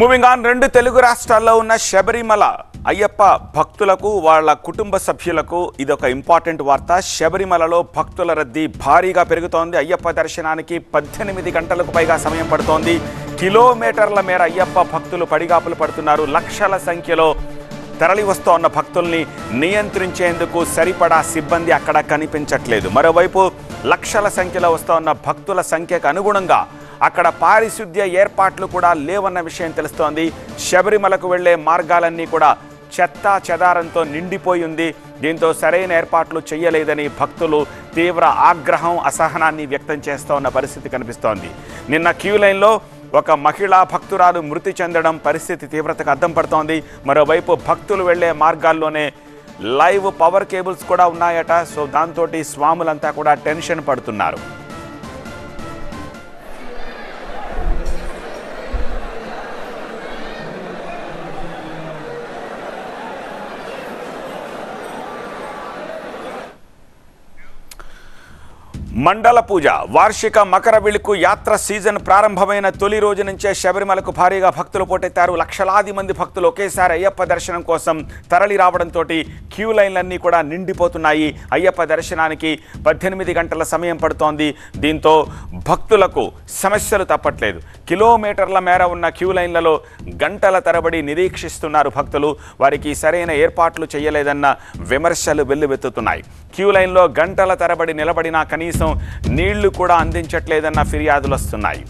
Moving on, రెండు తెలుగు రాష్ట్రాల్లో ఉన్న శబరిమల అయ్యప్ప భక్తులకు వాళ్ళ కుటుంబ సభ్యులకు ఇదొక ఇంపార్టెంట్ వార్త. శబరిమలలో భక్తుల రద్దీ భారీగా పెరుగుతోంది. అయ్యప్ప దర్శనానికి 18 గంటలకు పైగా సమయం పడుతోంది. కిలోమీటర్ల మేర అయ్యప్ప భక్తులు పడిగాపులు పడుతున్నారు. లక్షల సంఖ్యలో తరలి వస్తోన్న భక్తుల్ని నియంత్రించేందుకు సరిపడా సిబ్బంది అక్కడ కనిపించట్లేదు. మరోవైపు లక్షల సంఖ్యలో వస్తోన్న భక్తుల సంఖ్యకు అనుగుణంగా అక్కడ పారిశుద్ధ్య ఏర్పాట్లు కూడా లేవన్న విషయం తెలుస్తోంది. శబరిమలకు వెళ్లే మార్గాలన్నీ కూడా చెత్తా చెదారంతో నిండిపోయి ఉంది. దీంతో సరైన ఏర్పాట్లు చేయలేదని భక్తులు తీవ్ర ఆగ్రహం, అసహనాన్ని వ్యక్తం చేస్తోన్న పరిస్థితి కనిపిస్తోంది. నిన్న క్యూ లైన్లో ఒక మహిళా భక్తురాలు మృతి చెందడం పరిస్థితి తీవ్రతకు అద్దం పడుతోంది. మరోవైపు భక్తులు వెళ్లే మార్గాల్లోనే లైవ్ పవర్ కేబుల్స్ కూడా ఉన్నాయట. సో దాంతో స్వాములంతా కూడా టెన్షన్ పడుతున్నారు. మండల పూజ, వార్షిక మకర విళుకు యాత్ర సీజన్ ప్రారంభమైన తొలి రోజు నుంచే శబరిమలకు భారీగా భక్తులు పోటెత్తారు. లక్షలాది మంది భక్తులు ఒకేసారి అయ్యప్ప దర్శనం కోసం తరలి రావడంతో క్యూ లైన్లన్నీ కూడా నిండిపోతున్నాయి. అయ్యప్ప దర్శనానికి 18 గంటల సమయం పడుతోంది. దీంతో భక్తులకు సమస్యలు తప్పట్లేదు. కిలోమీటర్ల మేర ఉన్న క్యూ లైన్లలో గంటల తరబడి నిరీక్షిస్తున్నారు భక్తులు. వారికి సరైన ఏర్పాట్లు చేయలేదన్న విమర్శలు వెల్లువెత్తుతున్నాయి. క్యూ లైన్లో గంటల తరబడి నిలబడినా కనీసం నీళ్లు కూడా అందించట్లేదన్న ఫిర్యాదులు వస్తున్నాయి.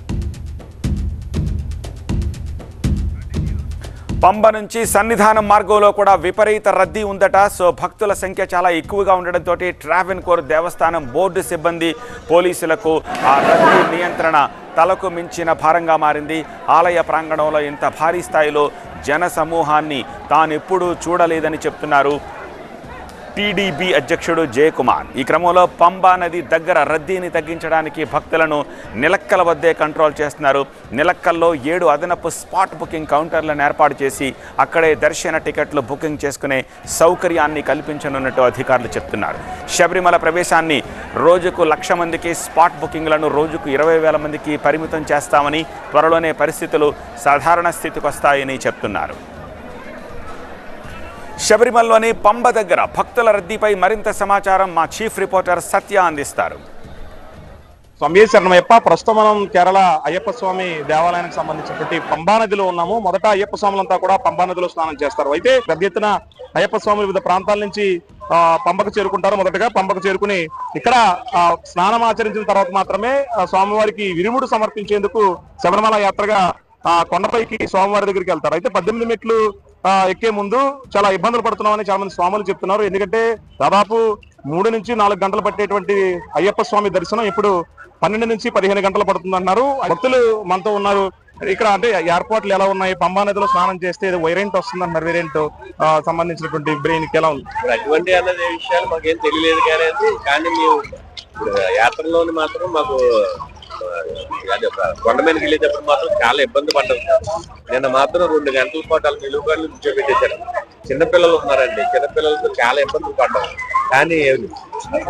పంబ నుంచి సన్నిధానం మార్గంలో కూడా విపరీత రద్దీ ఉందట. సో భక్తుల సంఖ్య చాలా ఎక్కువగా ఉండడంతో ట్రావెన్కోర్ దేవస్థానం బోర్డు సిబ్బంది, పోలీసులకు ఆ రద్దీ నియంత్రణ తలకు మించిన భారంగా మారింది. ఆలయ ప్రాంగణంలో ఇంత భారీ స్థాయిలో జన సమూహాన్ని తానెప్పుడూ చూడలేదని చెప్తున్నారు టీడీబీ అధ్యక్షుడు జయకుమార్. ఈ క్రమంలో పంబా నది దగ్గర రద్దీని తగ్గించడానికి భక్తులను నిలక్కల వద్దే కంట్రోల్ చేస్తున్నారు. నిలక్కల్లో 7 అదనపు స్పాట్ బుకింగ్ కౌంటర్లను ఏర్పాటు చేసి అక్కడే దర్శన టికెట్లు బుకింగ్ చేసుకునే సౌకర్యాన్ని కల్పించనున్నట్టు అధికారులు చెప్తున్నారు. శబరిమల ప్రవేశాన్ని రోజుకు 1,00,000 మందికి, స్పాట్ బుకింగ్లను రోజుకు 20,000 మందికి పరిమితం చేస్తామని, త్వరలోనే పరిస్థితులు సాధారణ స్థితికి వస్తాయని చెప్తున్నారు. శబరిమలలోని పంబ దగ్గర భక్తుల రద్దీపై మరింత సమాచారం మా చీఫ్ రిపోర్టర్ సత్య అందిస్తారు. స్వామి శరణమయ్యప్ప. ప్రస్తుతం మనం కేరళ అయ్యప్ప స్వామి దేవాలయానికి సంబంధించినటువంటి పంబా నదిలో ఉన్నాము. మొదట అయ్యప్ప స్వాములంతా కూడా పంబా నదిలో స్నానం చేస్తారు. అయితే పెద్ద ఎత్తున అయ్యప్ప స్వాములు వివిధ ప్రాంతాల నుంచి పంబకు చేరుకుంటారు. మొదటగా పంబకు చేరుకుని ఇక్కడ స్నానం ఆచరించిన తర్వాత మాత్రమే స్వామివారికి విరుముడు సమర్పించేందుకు శబరిమల యాత్రగా కొండపైకి స్వామివారి దగ్గరికి వెళ్తారు. అయితే 18 మెట్లు ఎక్కే ముందు చాలా ఇబ్బందులు పడుతున్నామని చాలా మంది స్వాములు చెప్తున్నారు. ఎందుకంటే దాదాపు 3 నుంచి 4 గంటలు పట్టేటువంటి అయ్యప్ప స్వామి దర్శనం ఇప్పుడు 12 నుంచి 15 గంటలు పడుతుందన్నారు. భక్తులు మనతో ఉన్నారు. ఇక్కడ అంటే ఏర్పాట్లు ఎలా ఉన్నాయి? పంబా నదిలో స్నానం చేస్తే వేరియంట్ వస్తుందన్నారు. వేరియంట్ సంబంధించినటువంటి బ్రెయిన్ ఎలా ఉంది? అటువంటి అన్నది విషయాలు మాకేం తెలియలేదు కానీ మేము యాత్రలోని మాత్రం మాకు కొండ మీదకి వెళ్ళేటప్పుడు మాత్రం చాలా ఇబ్బంది పడ్డాం. నిన్న మాత్రం 2 గంటల పాటు వాళ్ళు నిలువుగాళ్ళు కూర్చోబెట్టేశారు. చిన్నపిల్లలు ఉన్నారండి, చిన్నపిల్లలతో చాలా ఇబ్బందులు పడ్డాం. కానీ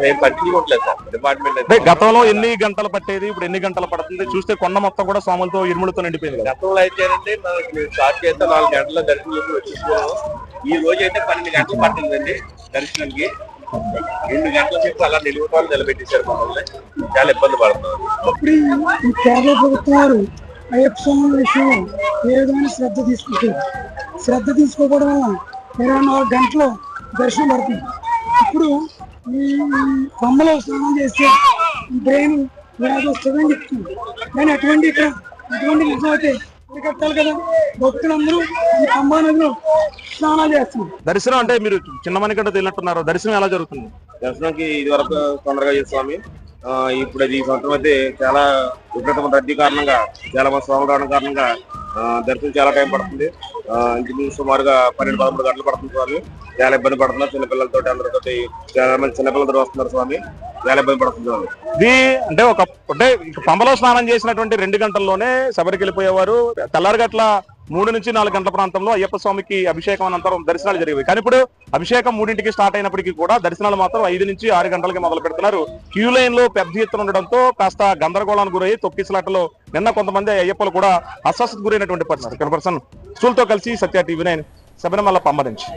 మేము పట్టించుకోవట్లేదు సార్ డిపార్ట్మెంట్. గతంలో ఎన్ని గంటలు పట్టేది, ఇప్పుడు ఎన్ని గంటలు పడుతుంది? చూస్తే కొండ మొత్తం కూడా స్వాములతో ఇరుములతో నిండిపోయింది. గతంలో అయితేనండి మనకి స్టార్ట్ చేస్తే 4 గంటల దర్శనం చెప్పి వచ్చేసుకోవడం. ఈ రోజు అయితే 12 గంటలు పట్టిందండి దర్శనానికి. 2 గంటల సేపు అలా నిలువుతాలు నిలబెట్టేశారు. మమ్మల్ని చాలా ఇబ్బంది పడుతున్నారు. అప్పుడు ఈ కేరళ ప్రభుత్వం వారు అయ్యప్ప స్వామి విషయం ఏ విధమైన శ్రద్ధ తీసుకోకపోవడం వల్ల 24 గంటలు దర్శనం పడుతుంది. ఇప్పుడు ఈ బొమ్మలో స్నానం చేస్తే బ్రెయిన్ వ్యాధి వస్తుందని చెప్తుంది. కానీ అటువంటి నిజమైతే కట్టాలి కదా. భక్తులందరూ ఈ పంబా నదిలో స్నానాలు చేస్తున్నారు. దర్శనం అంటే మీరు చిన్న మణికంట తెలినట్టున్నారు. దర్శనం ఎలా జరుగుతుంది? దర్శనానికి ఇది వరకు తొందరగా స్వామి. ఇప్పుడు ఈ సంవత్సరం అయితే చాలా విపరీతమైన రద్దీ కారణంగా, చాలా మంది స్వామి రావడం కారణంగా దర్శనం చాలా టైం పడుతుంది. ఇంటి సుమారుగా 12-13 గంటలు పడుతుంది స్వామి. చాలా ఇబ్బంది పడుతున్నారు. చిన్నపిల్లలతో అందరితో చాలా మంది చిన్నపిల్లలతో వస్తున్నారు స్వామి. చాలా ఇబ్బంది పడుతుంది స్వామి. ఇది అంటే పంబలో స్నానం చేసినటువంటి 2 గంటల్లోనే శబరికి వెళ్ళిపోయేవారు. తెల్లారిగట్ల 3 నుంచి 4 గంటల ప్రాంతంలో అయ్యప్ప స్వామికి అభిషేకం అనంతరం దర్శనాలు జరిగాయి. కానీ ఇప్పుడు అభిషేకం 3ంటికి స్టార్ట్ అయినప్పటికీ కూడా దర్శనాలు మాత్రం 5 నుంచి 6 గంటలకి మొదలు పెడుతున్నారు. క్యూ లైన్ లో పెద్ద ఎత్తున ఉండడంతో కాస్త గందరగోళానికి గురయ్యి తొక్కిసలాటలో నిన్న కొంతమంది అయ్యప్పలు కూడా అస్వస్థతకు గురైనటువంటి పరిస్థితి. పర్సన్ స్టూల్తో కలిసి సత్య TV9 శబరిమల పంబ నుంచి.